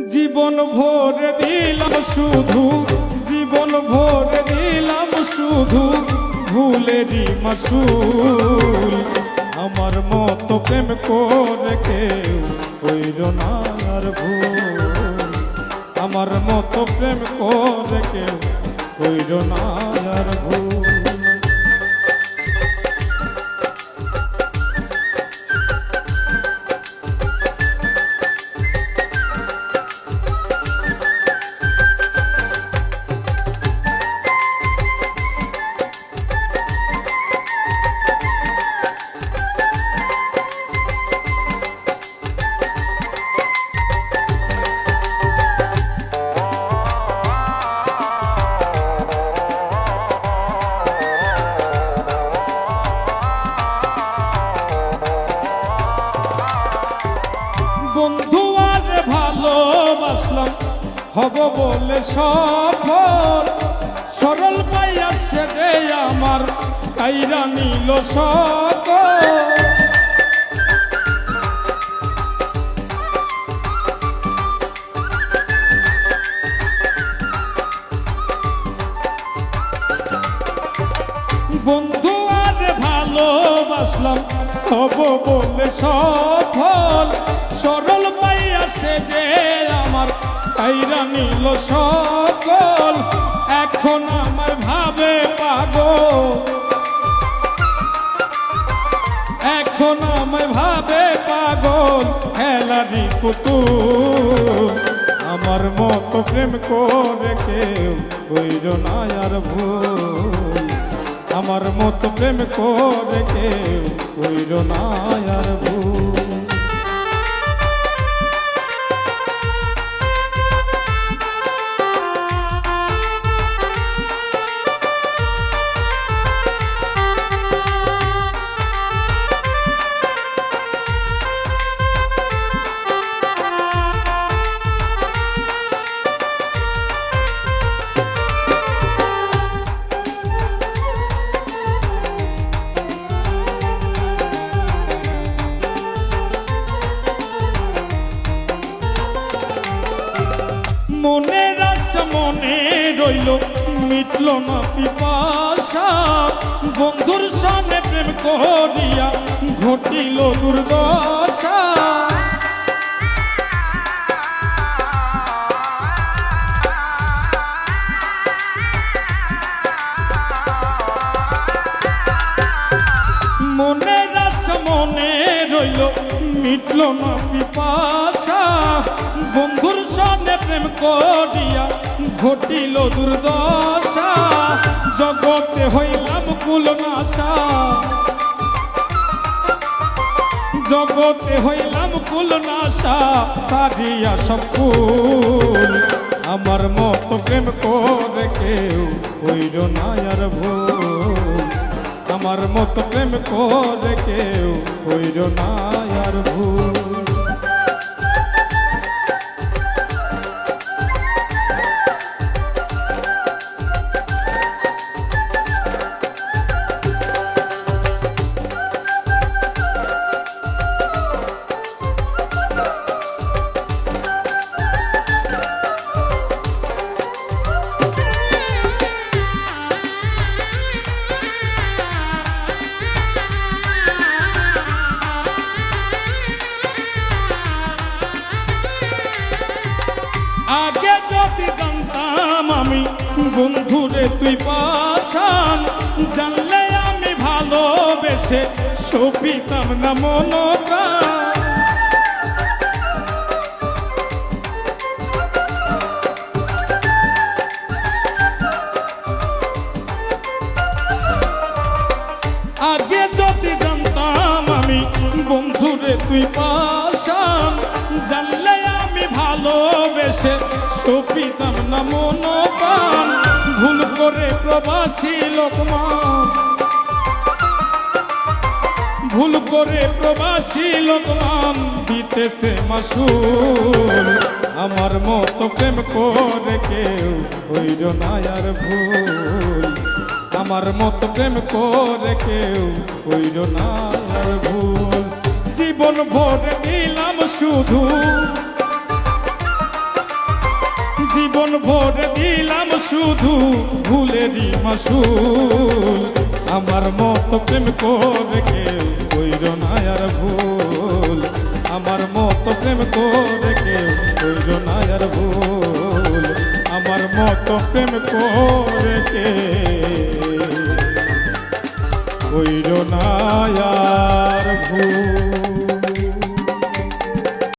জীবন ভরে দিলাম শুধু, জীবন ভরে দিলাম শুধু ভুলেরই মাসুল। আমার মতো প্রেম করে কেউ কইর না আর ভুল। আমার মতো প্রেম করে কেউ কইর না আর ভুল। বন্ধু আর ভালোবাসলাম হব বলে সফল, সরল পাইয়া সে যে আমার কাইরা নিল সকল। বন্ধু আর ভালোবাসলাম হব বলে সফল, সরল পাইয়া সে যে আমার কাইরা নিল সকল। এখন আমার ভাবে পাগল, এখন আমায় ভাবে পাগল খেলারি পুতুল। আমার মতো প্রেম করে কেউ কইর না আর ভুল। আমার মতো প্রেম করে কেউ কইর না আর ভুল। মনের আশা মনে রইল মিটল না পিপাসা, বন্ধুর সঙ্গে প্রেম করিয়া ঘটিল দুর্দশা। মনের আশা মনে রইল মিটল না পিপাসা, বন্ধুর সঙ্গে প্রেম করিয়া ঘটিল দুর্দশা। জগতে হইলাম কুলনাশা, জগতে হইলাম কুলনাশা, সারিয়া সব ফুল। আমার মতো প্রেম করে কেউ কইর না আর ভুল। আমার মতো প্রেম করে কেউ কইর না আর ভুল। আগে যদি জানতাম আমি বন্ধুরে তুই পাশান, জানলে আমি ভালোবেসে সপিতাম না মনপ্রাণ। আগে যদি জানতাম আমি বন্ধুরে তুই পাশান, জানলে আমি ভালোবেসে সপিতাম না মনপ্রাণ। ভুল করে প্রবাসী লোকমান, ভুল করে প্রবাসী লোকমান দিতেছে মাসুল। আমার মতো প্রেম করে কেউ কইর না আর ভুল। আমার মতো প্রেম করে কেউ কইর না আর ভুল। জীবন ভরে দিলাম শুধু, জীবন ভরে দিলাম শুধু ভুলেরই মাসুল আমার মতো প্রেম করে কেউ কইর না আর ভুল আমার মতো প্রেম করে কেউ কইর না আর ভুল আমার মতো প্রেম করে কেউ কইর না